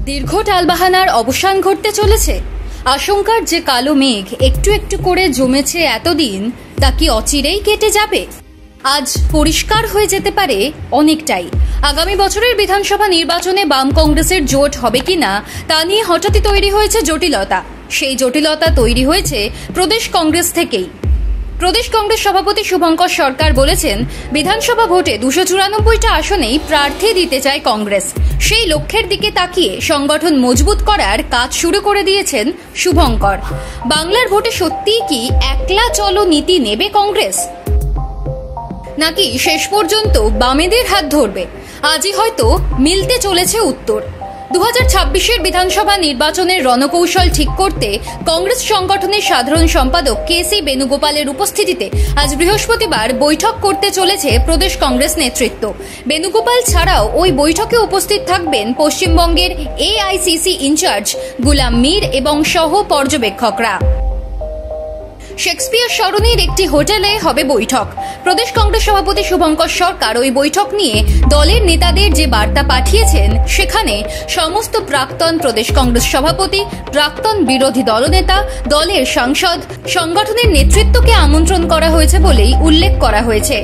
দীর্ঘ টালবাহানার অবসান ঘটতে চলেছে। আশঙ্কার যে কালো মেঘ একটু একটু করে জমেছে এতদিন, তা কি অচিরেই কেটে যাবে? আজ পরিষ্কার হয়ে যেতে পারে অনেকটাই। আগামী বছরের বিধানসভা নির্বাচনে বাম কংগ্রেসের জোট হবে কিনা তা নিয়ে হঠাৎই তৈরি হয়েছে জটিলতা। সেই জটিলতা তৈরি হয়েছে প্রদেশ কংগ্রেস থেকেই। প্রদেশ কংগ্রেস সভাপতি শুভঙ্কর সরকার বলেছেন, বিধানসভা ভোটে 294টা আসনেই প্রার্থী দিতে চায় কংগ্রেস। সেই লক্ষ্যের দিকে তাকিয়ে সংগঠন মজবুত করার কাজ শুরু করে দিয়েছেন শুভঙ্কর। বাংলার ভোটে সত্যিই কি একলা চলো নীতি নেবে কংগ্রেস, নাকি শেষ পর্যন্ত বামেদের হাত ধরবে? আজই হয়তো মিলতে চলেছে উত্তর। 2026-এর বিধানসভা নির্বাচনের রণকৌশল ঠিক করতে কংগ্রেস সংগঠনের সাধারণ সম্পাদক কেসি বেণুগোপালের উপস্থিতিতে আজ বৃহস্পতিবার বৈঠক করতে চলেছে প্রদেশ কংগ্রেস নেতৃত্ব। বেণুগোপাল ছাড়াও ওই বৈঠকে উপস্থিত থাকবেন পশ্চিমবঙ্গের এআইসিসি ইনচার্জ গুলাম মীর এবং সহ পর্যবেক্ষকরা। শেক্সপিয়ার সরণির একটি হোটেলে হবে বৈঠক। প্রদেশ কংগ্রেস সভাপতি শুভঙ্কর সরকার ওই বৈঠক নিয়ে দলের নেতাদের যে বার্তা পাঠিয়েছেন, সেখানে সমস্ত প্রাক্তন প্রদেশ কংগ্রেস সভাপতি, প্রাক্তন বিরোধী দলনেতা, দলের সাংসদ, সংগঠনের নেতৃত্বকে আমন্ত্রণ করা হয়েছে বলেই উল্লেখ করা হয়েছে।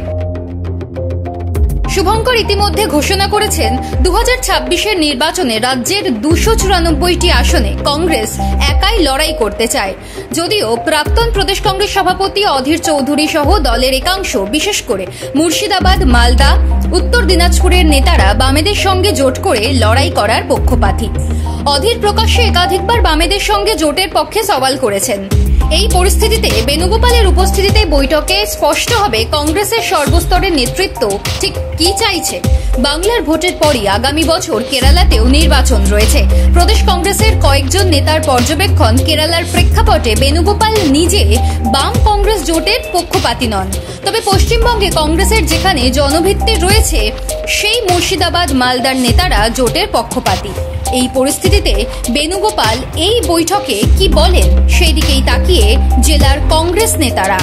শুভঙ্কর ইতিমধ্যে ঘোষণা করেছেন, 2026-এর নির্বাচনে রাজ্যের 294টি আসনে কংগ্রেস একাই লড়াই করতে চায়। যদিও প্রাক্তন প্রদেশ কংগ্রেস সভাপতি অধীর চৌধুরী সহ দলের একাংশ, বিশেষ করে মুর্শিদাবাদ, মালদা, উত্তর দিনাজপুরের নেতারা বামেদের সঙ্গে জোট করে লড়াই করার পক্ষপাতী। অধীর প্রকাশ্যে একাধিকবার বামেদের সঙ্গে জোটের পক্ষে সওয়াল করেছেন। এই পরিস্থিতিতে বেণুগোপালের উপস্থিতিতে বৈঠকে স্পষ্ট হবে কংগ্রেসের সর্বস্তরের নেতৃত্ব ঠিক কি চাইছে। বাংলার ভোটের পরই আগামী বছর কেরালাতেও নির্বাচন রয়েছে। প্রদেশ কংগ্রেসের কয়েকজন নেতার পর্যবেক্ষণ, কেরালার প্রেক্ষাপটে বেণুগোপাল নিজে বাম কংগ্রেস জোটের পক্ষপাতী নন। তবে পশ্চিমবঙ্গে কংগ্রেসের যেখানে জনভিত্তি রয়েছে, সেই মুর্শিদাবাদ, মালদার নেতারা জোটের পক্ষপাতী। এই পরিস্থিতিতে বেণুগোপাল এই বৈঠকে কি বলেন, সেই দিকেই তাকিয়ে জেলার কংগ্রেস নেতারা।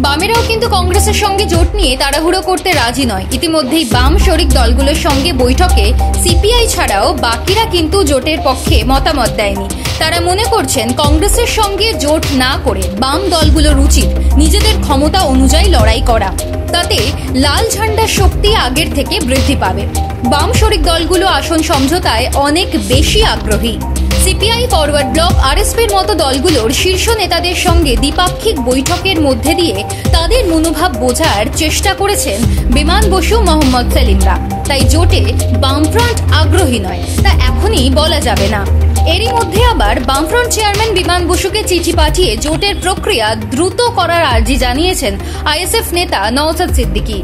বামেরাও কিন্তু কংগ্রেসের সঙ্গে জোট নিয়ে তাড়াহুড়ো করতে রাজি নয়। ইতিমধ্যেই বাম শরিক দলগুলোর সঙ্গে বৈঠকে সিপিআই ছাড়াও বাকিরা কিন্তু জোটের পক্ষে মতামত দেয়নি। তারা মনে করছেন, কংগ্রেসের সঙ্গে জোট না করে বাম দলগুলোর উচিত নিজেদের ক্ষমতা অনুযায়ী লড়াই করা। তাতে লাল ঝান্ডার শক্তি আগের থেকে বৃদ্ধি পাবে। বাম শরিক দলগুলো আসন সমঝোতায় অনেক বেশি আগ্রহী। সিপিআই, ফরওয়ার্ড ব্লক, আরএসপির মতো দলগুলোর শীর্ষ নেতাদের সঙ্গে দ্বিপাক্ষিক বৈঠকের মধ্যে দিয়ে তাদের মনোভাব বোঝার চেষ্টা করেছেন বিমান বসু, মোহাম্মদ সেলিমরা। তাই জোটে বামফ্রন্ট আগ্রহী নয়, তা এখনই বলা যাবে না। এরই মধ্যে আবার বামফ্রন্ট চেয়ারম্যান বিমান বসুকে চিঠি পাঠিয়ে জোটের প্রক্রিয়া দ্রুত করার আর্জি জানিয়েছেন আইএসএফ নেতা নওশাদ সিদ্দিকী।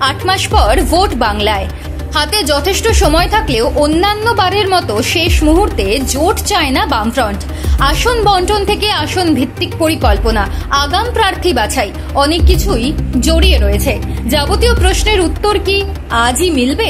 8 মাস পর ভোট বাংলায়। হাতে যথেষ্ট সময় থাকলেও অন্যান্য বারের মতো শেষ মুহূর্তে জোট চায় না বামফ্রন্ট। আসন বন্টন থেকে আসন ভিত্তিক পরিকল্পনা, আগাম প্রার্থী বাছাই, অনেক কিছুই জড়িয়ে রয়েছে। যাবতীয় প্রশ্নের উত্তর কি আজই মিলবে?